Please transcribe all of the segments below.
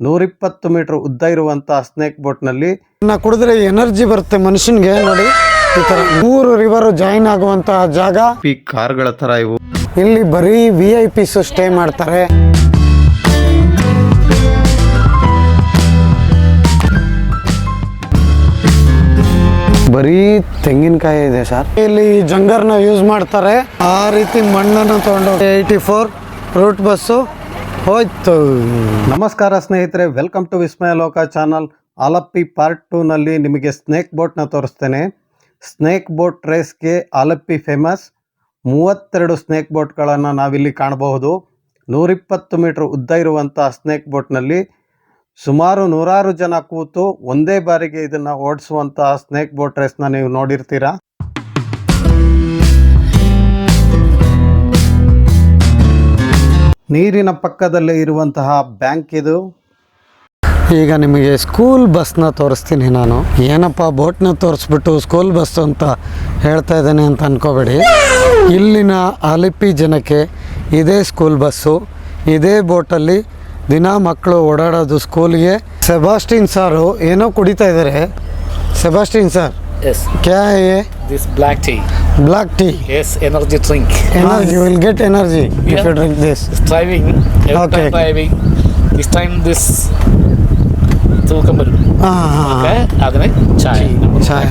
120 metre ಉದ್ದ ಇರುವಂತಹ snake ಬೋಟ್ನಲ್ಲಿ ಕುಡಿದ್ರೆ ಎನರ್ಜಿ ಬರುತ್ತೆ ಮನುಷ್ಯನಿಗೆ. ನೋಡಿ ಈ ತರ 3 ರಿವರ್ ಜಾಯಿನ್ ಆಗುವಂತಹ ಜಾಗ. ಈ ಕಾರ್ಗಳ ತರ ಇವು. ಇಲ್ಲಿ ಬರೀ VIP ಸ್ಟೇ ಮಾಡ್ತಾರೆ. ಬರೀ ತೆಂಗಿನಕಾಯಿ ಇದೆ ಸರ್. ಇಲ್ಲಿ ಜಂಗರ್ನ ಯೂಸ್ ಮಾಡ್ತಾರೆ. ಆ ರೀತಿ ಮಣ್ಣನ್ನು ತಗೊಂಡು 84 ರೂಟ್ ಬಸ್ಸು ಹೋಯ್ತು. ನಮಸ್ಕಾರ ಸ್ನೇಹಿತರೆ, ವೆಲ್ಕಮ್ ಟು ವಿಸ್ಮಯ ಲೋಕ ಚಾನಲ್. ಆಲಪ್ಪಿ ಪಾರ್ಟ್ 2 ನಲ್ಲಿ ನಿಮಗೆ ಸ್ನೇಕ್ ಬೋಟ್ನ ತೋರಿಸ್ತೇನೆ. ಸ್ನೇಕ್ ಬೋಟ್ ರೇಸ್ಗೆ ಆಲಪ್ಪಿ ಫೇಮಸ್. 32 ಸ್ನೇಕ್ ಬೋಟ್ಗಳನ್ನು ನಾವಿಲ್ಲಿ ಕಾಣಬಹುದು. 120 ಮೀಟರ್ ಉದ್ದ ಇರುವಂತಹ ಸ್ನೇಕ್ ಬೋಟ್ನಲ್ಲಿ ಸುಮಾರು 100 ಜನ ಕೂತು ಒಂದೇ ಬಾರಿಗೆ ಇದನ್ನು ಓಡಿಸುವಂತಹ ಸ್ನೇಕ್ ಬೋಟ್ ರೇಸ್ನ ನೀವು ನೋಡಿರ್ತೀರಾ. ನೀರಿನ ಪಕ್ಕದಲ್ಲೇ ಇರುವಂತಹ ಬ್ಯಾಂಕ್ ಇದು. ಈಗ ನಿಮಗೆ ಸ್ಕೂಲ್ ಬಸ್ನ ತೋರಿಸ್ತೀನಿ ನಾನು. ಏನಪ್ಪ ಬೋಟ್ನ ತೋರಿಸ್ಬಿಟ್ಟು ಸ್ಕೂಲ್ ಬಸ್ ಅಂತ ಹೇಳ್ತಾ ಇದ್ದೇನೆ ಅಂತ ಅನ್ಕೋಬೇಡಿ. ಇಲ್ಲಿನ ಆಲಪ್ಪಿ ಜನಕ್ಕೆ ಇದೇ ಸ್ಕೂಲ್ ಬಸ್ಸು. ಇದೇ ಬೋಟಲ್ಲಿ ದಿನ ಮಕ್ಕಳು ಓಡಾಡೋದು ಸ್ಕೂಲ್ಗೆ. ಸೆಬಾಸ್ಟಿನ್ ಸಾರು ಏನೋ ಕುಡಿತಾ ಇದ್ದಾರೆ. Sebastian sir, Yes. ಕ್ಯಾ high? This black tea. Black tea. Yes, energy drink. Energy, you will get energy if you drink this. It's driving. Every Okay. time driving. This time this ತೂಕಂಬರು. Okay. ಅದನ್ನೇ chai. Chai.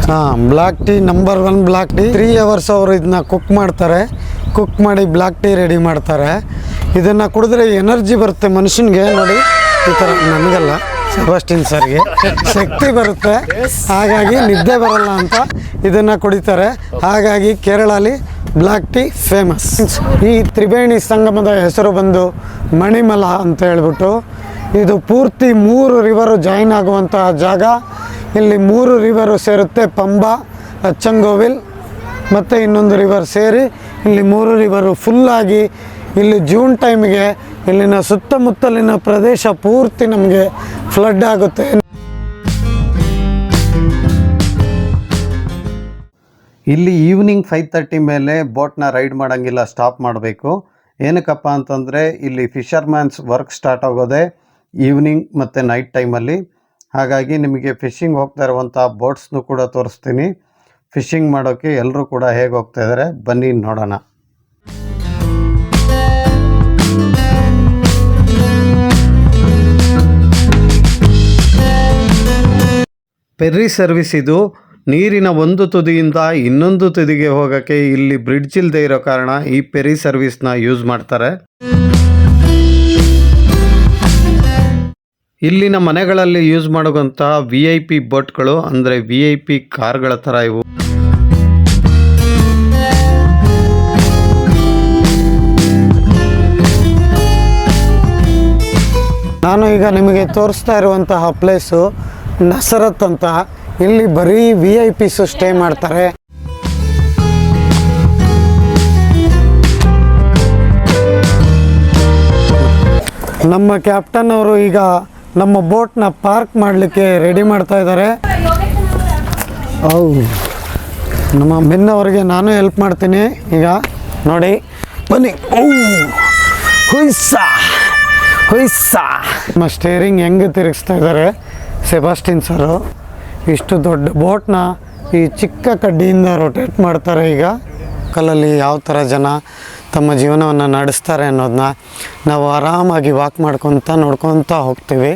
Black tea number 1 black tea. 3 hours ಅವರು ಇದನ್ನ cook ಮಾಡ್ತಾರೆ. Cook ಮಾಡಿ black tea ready ಮಾಡ್ತಾರೆ. ಇದನ್ನು ಕುಡಿದ್ರೆ energy ಬರುತ್ತೆ ಮನುಷ್ಯನಿಗೆ. ನೋಡಿ ಈ ಥರ, ನನಗಲ್ಲ ಸೆಬಾಸ್ಟಿನ್ ಸರ್ಗೆ ಶಕ್ತಿ ಬರುತ್ತೆ. ಹಾಗಾಗಿ ನಿದ್ದೆ ಬರಲ್ಲ ಅಂತ ಇದನ್ನು ಕುಡಿತಾರೆ. ಹಾಗಾಗಿ ಕೇರಳಲ್ಲಿ ಬ್ಲ್ಯಾಕ್ ಟೀ ಫೇಮಸ್. ಈ ತ್ರಿವೇಣಿ ಸಂಗಮದ ಹೆಸರು ಬಂದು ಮಣಿಮಲ ಅಂತ ಹೇಳ್ಬಿಟ್ಟು. ಇದು ಪೂರ್ತಿ 3 ರಿವರು ಜಾಯಿನ್ ಆಗುವಂತಹ ಜಾಗ. ಇಲ್ಲಿ 3 ರಿವರು ಸೇರುತ್ತೆ. ಪಂಬಾ, ಅಚ್ಚಂಗೋವಿಲ್ ಮತ್ತು ಇನ್ನೊಂದು ರಿವರ್ ಸೇರಿ ಇಲ್ಲಿ 3 ರಿವರು ಫುಲ್ಲಾಗಿ ಇಲ್ಲಿ ಜೂನ್ ಟೈಮಿಗೆ ಇಲ್ಲಿನ ಸುತ್ತಮುತ್ತಲಿನ ಪ್ರದೇಶ ಪೂರ್ತಿ ನಮಗೆ ಫ್ಲಡ್ ಆಗುತ್ತೆ. ಇಲ್ಲಿ ಈವ್ನಿಂಗ್ 5:30 ಮೇಲೆ ಬೋಟ್ನ ರೈಡ್ ಮಾಡೋಂಗಿಲ್ಲ, ಸ್ಟಾಪ್ ಮಾಡಬೇಕು. ಏನಕ್ಕಪ್ಪ ಅಂತಂದರೆ ಇಲ್ಲಿ ಫಿಶರ್ಮ್ಯಾನ್ಸ್ ವರ್ಕ್ ಸ್ಟಾರ್ಟ್ ಆಗೋದೆ ಈವ್ನಿಂಗ್ ಮತ್ತು ನೈಟ್ ಟೈಮಲ್ಲಿ. ಹಾಗಾಗಿ ನಿಮಗೆ ಫಿಶಿಂಗ್ ಹೋಗ್ತಾ ಇರುವಂಥ ಬೋಟ್ಸ್ನು ಕೂಡ ತೋರಿಸ್ತೀನಿ. ಫಿಶಿಂಗ್ ಮಾಡೋಕ್ಕೆ ಎಲ್ಲರೂ ಕೂಡ ಹೇಗೆ ಹೋಗ್ತಾ ಇದ್ದಾರೆ ಬನ್ನಿ ನೋಡೋಣ. ಫೆರ್ರಿ ಸರ್ವಿಸ್ ಇದು. ನೀರಿನ ಒಂದು ತುದಿಯಿಂದ ಇನ್ನೊಂದು ತುದಿಗೆ ಹೋಗೋಕ್ಕೆ ಇಲ್ಲಿ ಬ್ರಿಡ್ಜ್ ಇಲ್ಲದೆ ಇರೋ ಕಾರಣ ಈ ಫೆರ್ರಿ ಸರ್ವಿಸ್ನ ಯೂಸ್ ಮಾಡ್ತಾರೆ. ಇಲ್ಲಿನ ಮನೆಗಳಲ್ಲಿ ಯೂಸ್ ಮಾಡುವಂತಹ VIP ಬೋಟ್ಗಳು ಅಂದರೆ VIP ಕಾರ್ಗಳ ಥರ ಇವು. ನಾನು ಈಗ ನಿಮಗೆ ತೋರಿಸ್ತಾ ಇರುವಂತಹ ಪ್ಲೇಸು ನಸರತ್ ಅಂತ. ಇಲ್ಲಿ ಬರೀ VIPs ಸ್ಟೇ ಮಾಡ್ತಾರೆ. ನಮ್ಮ ಕ್ಯಾಪ್ಟನ್ ಅವರು ಈಗ ನಮ್ಮ ಬೋಟ್ನ ಪಾರ್ಕ್ ಮಾಡಲಿಕ್ಕೆ ರೆಡಿ ಮಾಡ್ತಾ ಇದ್ದಾರೆ. ನಮ್ಮ ಬೆನ್ನವರಿಗೆ ನಾನು ಹೆಲ್ಪ್ ಮಾಡ್ತೀನಿ. ಈಗ ನೋಡಿ ಬನ್ನಿ. ಹುಯ್ಸಾ ಹುಯ್ಸಾ. ನಮ್ಮ ಸ್ಟೇರಿಂಗ್ ಹೆಂಗೆ ತಿರುಗಿಸ್ತಾ ಇದ್ದಾರೆ ಸೆಬಾಸ್ಟಿನ್ ಸರು. ಇಷ್ಟು ದೊಡ್ಡ ಬೋಟ್ನ ಈ ಚಿಕ್ಕ ಕಡ್ಡಿಯಿಂದ ರೊಟೇಟ್ ಮಾಡ್ತಾರೆ. ಈಗ ಕಲ್ಲಲ್ಲಿ ಯಾವ ಥರ ಜನ ತಮ್ಮ ಜೀವನವನ್ನು ನಡೆಸ್ತಾರೆ ಅನ್ನೋದನ್ನ ನಾವು ಆರಾಮಾಗಿ ವಾಕ್ ಮಾಡ್ಕೊತ ನೋಡ್ಕೊತ ಹೋಗ್ತೀವಿ.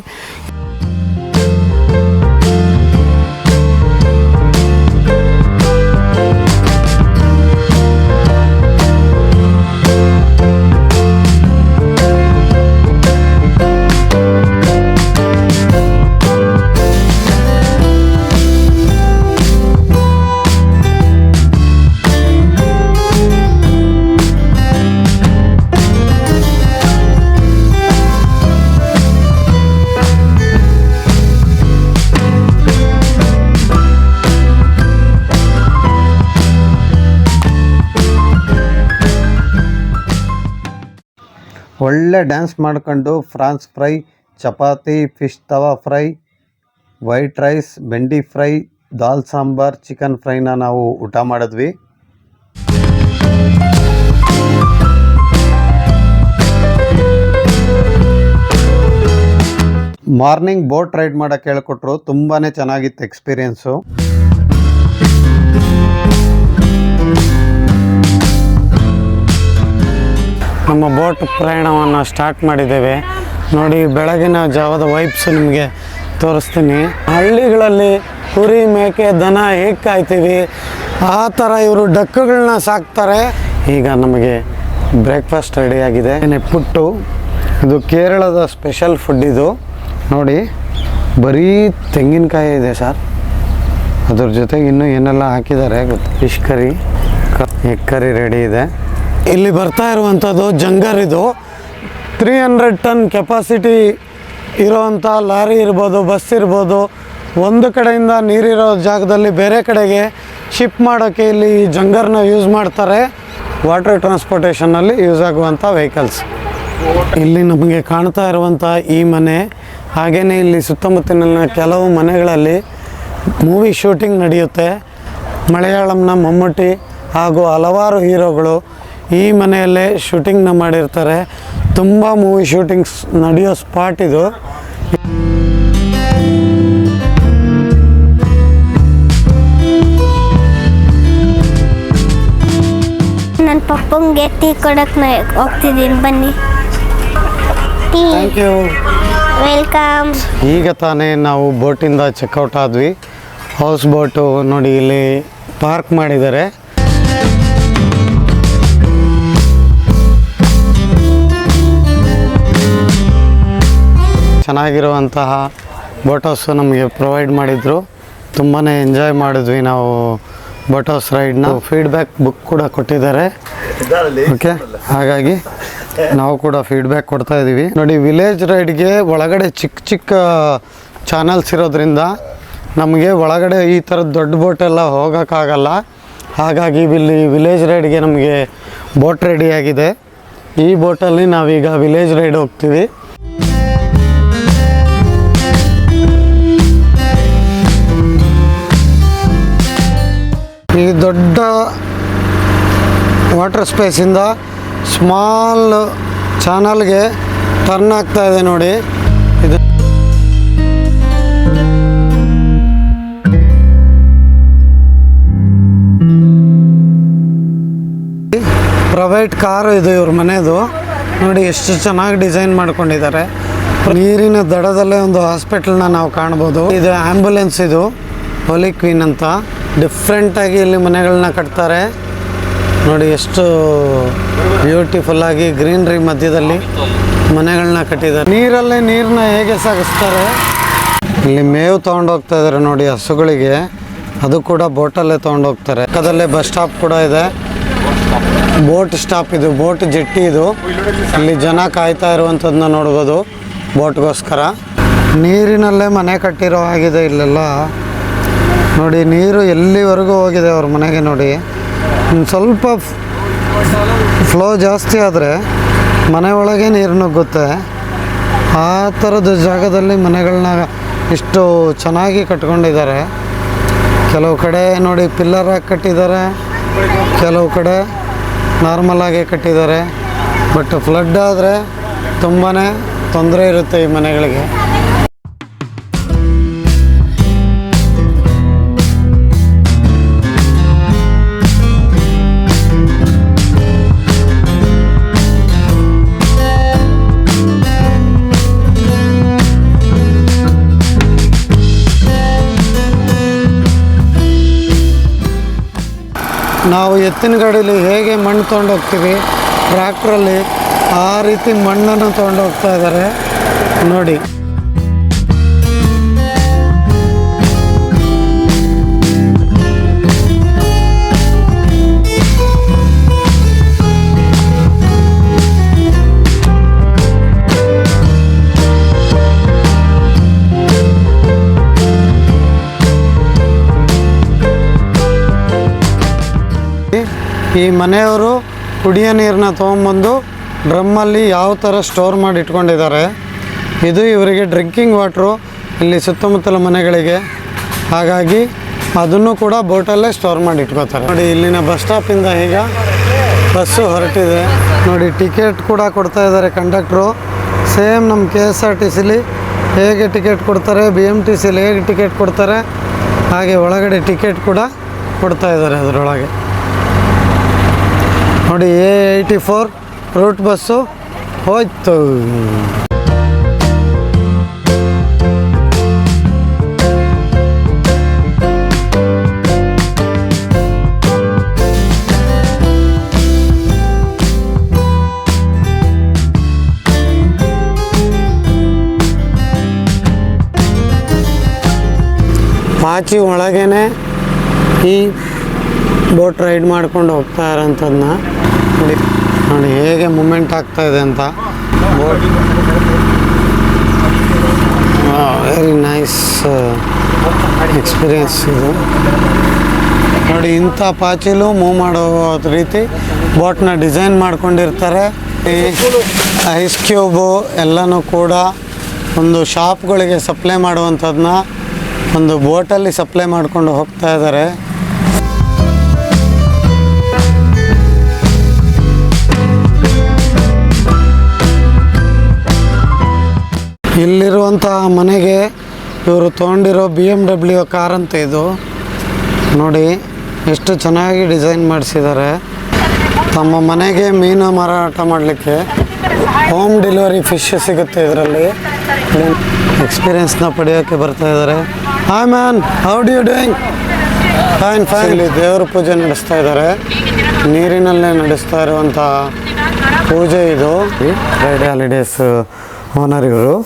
ಒಳ್ಳೆ ಡ್ಯಾನ್ಸ್ ಮಾಡ್ಕೊಂಡು ಫ್ರಾನ್ಸ್ ಫ್ರೈ, ಚಪಾತಿ, ಫಿಶ್ ತವಾ ಫ್ರೈ, ವೈಟ್ ರೈಸ್, ಬೆಂಡಿ ಫ್ರೈ, ದಾಲ್ ಸಾಂಬಾರ್, ಚಿಕನ್ ಫ್ರೈನ ನಾವು ಊಟ ಮಾಡಿದ್ವಿ. ಮಾರ್ನಿಂಗ್ ಬೋಟ್ ರೈಡ್ ಮಾಡೋಕ್ಕೆ ಹೇಳ್ಕೊಟ್ರು. ತುಂಬಾ ಚೆನ್ನಾಗಿತ್ತು ಎಕ್ಸ್ಪೀರಿಯೆನ್ಸು. ನಮ್ಮ ಬೋಟ್ ಪ್ರಯಾಣವನ್ನು ಸ್ಟಾರ್ಟ್ ಮಾಡಿದ್ದೇವೆ. ನೋಡಿ, ಬೆಳಗಿನ ಜಾವದ ವೈಬ್ಸ್ ನಿಮಗೆ ತೋರಿಸ್ತೀನಿ. ಹಳ್ಳಿಗಳಲ್ಲಿ ಕುರಿ, ಮೇಕೆ, ದನ ಹೇಗೆ ಕಾಯ್ತೀವಿ ಆ ಥರ ಇವರು ಡಕ್ಕುಗಳನ್ನ ಸಾಕ್ತಾರೆ. ಈಗ ನಮಗೆ ಬ್ರೇಕ್ಫಾಸ್ಟ್ ರೆಡಿಯಾಗಿದೆ. ಪುಟ್ಟು, ಇದು ಕೇರಳದ ಸ್ಪೆಷಲ್ ಫುಡ್. ಇದು ನೋಡಿ, ಬರೀ ತೆಂಗಿನಕಾಯಿ ಇದೆ ಸರ್. ಅದ್ರ ಜೊತೆಗೆ ಇನ್ನೂ ಏನೆಲ್ಲ ಹಾಕಿದ್ದಾರೆ ಗೊತ್ತು. Fish curry, egg curry ready ಇದೆ. ಇಲ್ಲಿ ಬರ್ತಾ ಇರುವಂಥದ್ದು ಜಂಗರ್. ಇದು 300 ಟನ್ ಕೆಪಾಸಿಟಿ ಇರೋವಂಥ ಲಾರಿ ಇರ್ಬೋದು, ಬಸ್ ಇರ್ಬೋದು. ಒಂದು ಕಡೆಯಿಂದ ನೀರಿರೋ ಜಾಗದಲ್ಲಿ ಬೇರೆ ಕಡೆಗೆ ಶಿಪ್ ಮಾಡೋಕ್ಕೆ ಇಲ್ಲಿ ಜಂಗರ್ನ ಯೂಸ್ ಮಾಡ್ತಾರೆ. ವಾಟರ್ ಟ್ರಾನ್ಸ್ಪೋರ್ಟೇಷನಲ್ಲಿ ಯೂಸ್ ಆಗುವಂಥ ವೆಹಿಕಲ್ಸ್. ಇಲ್ಲಿ ನಮಗೆ ಕಾಣ್ತಾ ಇರುವಂಥ ಈ ಮನೆ, ಹಾಗೆಯೇ ಇಲ್ಲಿ ಸುತ್ತಮುತ್ತಲಿನ ಕೆಲವು ಮನೆಗಳಲ್ಲಿ ಮೂವಿ ಶೂಟಿಂಗ್ ನಡೆಯುತ್ತೆ. ಮಲಯಾಳಂನ ಮಮ್ಮೂಟಿ ಹಾಗೂ ಹಲವಾರು ಹೀರೋಗಳು ಈ ಮನೆಯಲ್ಲೇ ಶೂಟಿಂಗ್ನ ಮಾಡಿರ್ತಾರೆ. ತುಂಬ ಮೂವಿ ಶೂಟಿಂಗ್ಸ್ ನಡೆಯೋ ಸ್ಪಾಟ್ ಇದು. ನನ್ನ ಪಪ್ಪಂಗೆ ಟೀ ಕೊಡಕ್ಕೆ ಹೋಗ್ತಿದ್ದೀನಿ, ಬನ್ನಿ. ಟೀ. Thank you. ವೆಲ್ಕಮ್. ಈಗ ತಾನೇ ನಾವು ಬೋಟಿಂದ ಚೆಕ್ಔಟ್ ಆದ್ವಿ. ಹೌಸ್ ಬೋಟು ನೋಡಿ ಇಲ್ಲಿ ಪಾರ್ಕ್ ಮಾಡಿದ್ದಾರೆ. ಚೆನ್ನಾಗಿರುವಂತಹ ಬೋಟ್ ಹೌಸು ನಮಗೆ ಪ್ರೊವೈಡ್ ಮಾಡಿದರು. ತುಂಬಾ ಎಂಜಾಯ್ ಮಾಡಿದ್ವಿ ನಾವು ಬೋಟ್ ಹೌಸ್ ರೈಡ್ನ. ಫೀಡ್ಬ್ಯಾಕ್ ಬುಕ್ ಕೂಡ ಕೊಟ್ಟಿದ್ದಾರೆ. ಓಕೆ, ಹಾಗಾಗಿ ನಾವು ಕೂಡ ಫೀಡ್ಬ್ಯಾಕ್ ಕೊಡ್ತಾ ಇದ್ದೀವಿ. ನೋಡಿ, ವಿಲೇಜ್ ರೈಡ್ಗೆ ಒಳಗಡೆ ಚಿಕ್ಕ ಚಿಕ್ಕ ಚಾನಲ್ಸ್ ಇರೋದ್ರಿಂದ ನಮಗೆ ಒಳಗಡೆ ಈ ಥರದ ದೊಡ್ಡ ಬೋಟೆಲ್ಲ ಹೋಗೋಕ್ಕಾಗಲ್ಲ. ಹಾಗಾಗಿ ಇಲ್ಲಿ ವಿಲೇಜ್ ರೈಡ್ಗೆ ನಮಗೆ ಬೋಟ್ ರೆಡಿಯಾಗಿದೆ. ಈ ಬೋಟಲ್ಲಿ ನಾವೀಗ ವಿಲೇಜ್ ರೈಡ್ ಹೋಗ್ತೀವಿ. ಈ ದೊಡ್ಡ ವಾಟರ್ ಸ್ಪೇಸಿಂದ ಸ್ಮಾಲ್ ಚಾನಲ್ಗೆ ಟರ್ನ್ ಆಗ್ತಾ ಇದೆ ನೋಡಿ. ಇದು ಪ್ರೈವೇಟ್ ಕಾರು. ಇದು ಇವ್ರ ಮನೆಯದು. ನೋಡಿ ಎಷ್ಟು ಚೆನ್ನಾಗಿ ಡಿಸೈನ್ ಮಾಡ್ಕೊಂಡಿದ್ದಾರೆ. ನೀರಿನ ದಡದಲ್ಲೇ ಒಂದು ಹಾಸ್ಪಿಟಲ್ನ ನಾವು ಕಾಣ್ಬೋದು. ಇದು ಆ್ಯಂಬುಲೆನ್ಸ್. ಇದು ಹೋಲಿ ಕ್ವೀನ್ ಅಂತ ಡಿಫ್ರೆಂಟಾಗಿ ಇಲ್ಲಿ ಮನೆಗಳನ್ನ ಕಟ್ತಾರೆ. ನೋಡಿ ಎಷ್ಟು ಬ್ಯೂಟಿಫುಲ್ಲಾಗಿ ಗ್ರೀನ್ರಿ ಮಧ್ಯದಲ್ಲಿ ಮನೆಗಳನ್ನ ಕಟ್ಟಿದ್ದಾರೆ. ನೀರಲ್ಲೇ ನೀರನ್ನ ಹೇಗೆ ಸಾಗಿಸ್ತಾರೆ. ಇಲ್ಲಿ ಮೇವು ತೊಗೊಂಡೋಗ್ತಾ ಇದ್ದಾರೆ ನೋಡಿ ಹಸುಗಳಿಗೆ. ಅದು ಕೂಡ ಬೋಟಲ್ಲೇ ತೊಗೊಂಡೋಗ್ತಾರೆ. ಪಕ್ಕದಲ್ಲೇ ಬಸ್ ಸ್ಟಾಪ್ ಕೂಡ ಇದೆ. ಬೋಟ್ ಸ್ಟಾಪ್ ಇದು, ಬೋಟ್ ಜೆಟ್ಟಿ ಇದು. ಇಲ್ಲಿ ಜನ ಕಾಯ್ತಾ ಇರುವಂಥದ್ದನ್ನ ನೋಡ್ಬೋದು ಬೋಟ್ಗೋಸ್ಕರ. ನೀರಿನಲ್ಲೇ ಮನೆ ಕಟ್ಟಿರೋ ಆಗಿದೆ ಇಲ್ಲೆಲ್ಲ. ನೋಡಿ, ನೀರು ಎಲ್ಲಿವರೆಗೂ ಹೋಗಿದೆ ಅವ್ರ ಮನೆಗೆ. ನೋಡಿ, ಸ್ವಲ್ಪ ಫ್ಲೋ ಜಾಸ್ತಿ ಆದರೆ ಮನೆ ಒಳಗೆ ನೀರು ನುಗ್ಗುತ್ತೆ. ಆ ಥರದ ಜಾಗದಲ್ಲಿ ಮನೆಗಳನ್ನ ಇಷ್ಟು ಚೆನ್ನಾಗಿ ಕಟ್ಕೊಂಡಿದ್ದಾರೆ. ಕೆಲವು ಕಡೆ ನೋಡಿ ಪಿಲ್ಲರ್ ಹಾಕಿ ಕಟ್ಟಿದ್ದಾರೆ, ಕೆಲವು ಕಡೆ ನಾರ್ಮಲಾಗಿ ಕಟ್ಟಿದ್ದಾರೆ. ಬಟ್ ಫ್ಲಡ್ ಆದರೆ ತುಂಬಾ ತೊಂದರೆ ಇರುತ್ತೆ ಈ ಮನೆಗಳಿಗೆ. ನಾವು ಎತ್ತಿನ ಗಾಡೀಲಿ ಹೇಗೆ ಮಣ್ಣು ತೊಗೊಂಡೋಗ್ತೀವಿ ಟ್ರ್ಯಾಕ್ಟ್ರಲ್ಲಿ, ಆ ರೀತಿ ಮಣ್ಣನ್ನು ತೊಗೊಂಡೋಗ್ತಾ ಇದ್ದಾರೆ ನೋಡಿ. ಈ ಮನೆಯವರು ಕುಡಿಯೋ ನೀರನ್ನ ತೊಗೊಂಬಂದು ಡ್ರಮ್ಮಲ್ಲಿ ಯಾವ ಥರ ಸ್ಟೋರ್ ಮಾಡಿ ಇಟ್ಕೊಂಡಿದ್ದಾರೆ. ಇದು ಇವರಿಗೆ ಡ್ರಿಂಕಿಂಗ್ ವಾಟ್ರು ಇಲ್ಲಿ ಸುತ್ತಮುತ್ತಲ ಮನೆಗಳಿಗೆ. ಹಾಗಾಗಿ ಅದನ್ನು ಕೂಡ ಬೋಟಲ್ಲೇ ಸ್ಟೋರ್ ಮಾಡಿ ಇಟ್ಕೋತಾರೆ. ನೋಡಿ, ಇಲ್ಲಿನ ಬಸ್ ಸ್ಟಾಪಿಂದ ಈಗ ಬಸ್ಸು ಹೊರಟಿದೆ ನೋಡಿ. ಟಿಕೆಟ್ ಕೂಡ ಕೊಡ್ತಾ ಇದ್ದಾರೆ ಕಂಡಕ್ಟ್ರು. ಸೇಮ್ ನಮ್ಮ KSRTCಲಿ ಹೇಗೆ ಟಿಕೆಟ್ ಕೊಡ್ತಾರೆ, BMTCಲಿ ಹೇಗೆ ಟಿಕೆಟ್ ಕೊಡ್ತಾರೆ ಹಾಗೆ ಒಳಗಡೆ ಟಿಕೆಟ್ ಕೂಡ ಕೊಡ್ತಾ ಇದ್ದಾರೆ ಅದರೊಳಗೆ. ನೋಡಿ A84 ರೂಟ್ ಬಸ್ಸು ಹೋಯ್ತು. ಪಾಚಿ ಒಳಗೇನೆ ಈ ಬೋಟ್ ರೈಡ್ ಮಾಡ್ಕೊಂಡು ಹೋಗ್ತಾ ಇರೋಂಥದ್ದನ್ನ ನೋಡಿ. ನೋಡಿ ಹೇಗೆ ಮೂಮೆಂಟ್ ಆಗ್ತಾ ಇದೆ ಅಂತ. ಬೋಟ್ ವೆರಿ ನೈಸ್ ಎಕ್ಸ್ಪೀರಿಯನ್ಸ್ ಇದು. ನೋಡಿ ಇಂಥ ಪಾಚಿಲು ಮೂವ್ ಮಾಡೋ ರೀತಿ ಬೋಟ್ನ ಡಿಸೈನ್ ಮಾಡ್ಕೊಂಡಿರ್ತಾರೆ. ಈ ಐಸ್ ಕ್ಯೂಬು ಎಲ್ಲನೂ ಕೂಡ ಒಂದು ಶಾಪ್ಗಳಿಗೆ ಸಪ್ಲೈ ಮಾಡುವಂಥದ್ದನ್ನ ಒಂದು ಬೋಟಲ್ಲಿ ಸಪ್ಲೈ ಮಾಡ್ಕೊಂಡು ಹೋಗ್ತಾ ಇದ್ದಾರೆ. ಇಲ್ಲಿರುವಂತಹ ಮನೆಗೆ ಇವರು ತೊಗೊಂಡಿರೋ BMW ಕಾರ್ ಅಂತ ಇದು. ನೋಡಿ ಎಷ್ಟು ಚೆನ್ನಾಗಿ ಡಿಸೈನ್ ಮಾಡಿಸಿದ್ದಾರೆ. ತಮ್ಮ ಮನೆಗೆ ಮೀನು ಮಾರಾಟ ಮಾಡಲಿಕ್ಕೆ ಹೋಮ್ ಡೆಲಿವರಿ ಫಿಶ್ ಸಿಗುತ್ತೆ ಇದರಲ್ಲಿ. ಎಕ್ಸ್ಪೀರಿಯನ್ಸ್ನ ಪಡೆಯೋಕ್ಕೆ ಬರ್ತಾ ಇದ್ದಾರೆ. Hi man, how do you doing? Fine fine. ಇಲ್ಲಿ ದೇವರ ಪೂಜೆ ನಡೆಸ್ತಾ ಇದ್ದಾರೆ. ನೀರಿನಲ್ಲೇ ನಡೆಸ್ತಾ ಇರುವಂಥ ಪೂಜೆ ಇದು. ಫ್ರೈಡೆ ಹಾಲಿಡೇಸ್ ಓನರ್ ಇವರು.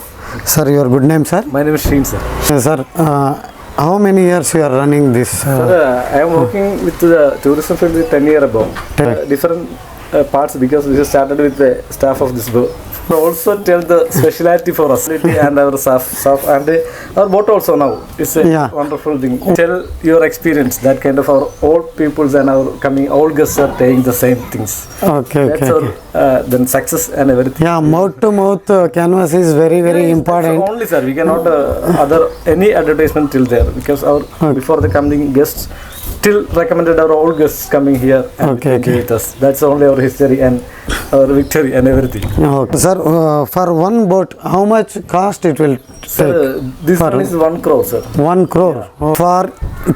Sir, your good name sir? My name is Shreen, sir. Sir, how many years you are running this? Sir, I am working with the tourism field with 10 years above. Different parts, because we started with the staff of this boat. Also tell the speciality for us and our staff and our boat also now. It's a Yeah. wonderful thing. Tell your experience. That kind of our old peoples and our coming old guests are saying the same things. Okay, That's okay. our then success and everything. Yeah, mouth to mouth canvas is very, very important. That's only, sir. We cannot other any advertisement till there, because our before the coming guests still recommended our old guests coming here and Okay, enjoy okay. with us. That's only our history and our victory and everything. Okay. Sir, for one boat, how much cost it will Sir, take? this For- one is 1 crore, sir. 1 crore. For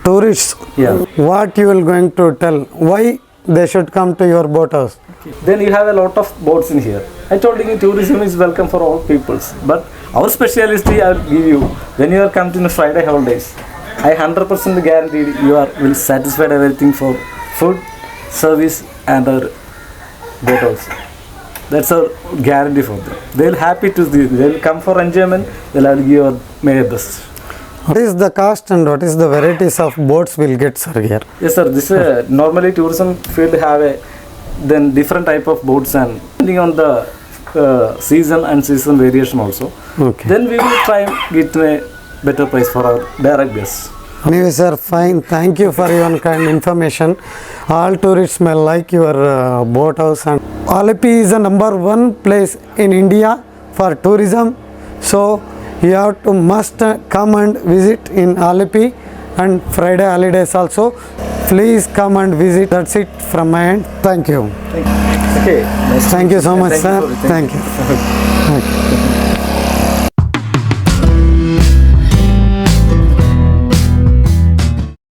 tourists, Yeah. what you will going to tell? Why they should come to your boat house? Then you have a lot of boats in here. I told you tourism is welcome for all peoples, but our specialty I will give you when you are coming to Friday holidays. I 100% guarantee you are will satisfied everything for food, service and our boat also. That's our guarantee for them. They'll happy to see. They'll come for enjoyment. They'll give your may best. What is the cost and what is the varieties of boats we'll get, sir, here? Yes, sir. This normally tourism field have a then different type of boats and depending on the season and season variation also. Okay. Then we will try and get a better price for our direct guests. Anyway, sir, fine. Thank you for your kind information. All tourists may like your boat house. And Alleppey is the #1 place in India for tourism. So you have to must come and visit in Alleppey and Friday holidays also. Please come and visit. That's it from my end. Thank you. Okay. Nice to Thank you so much, Thank you sir. for it. Thank you. Thank you.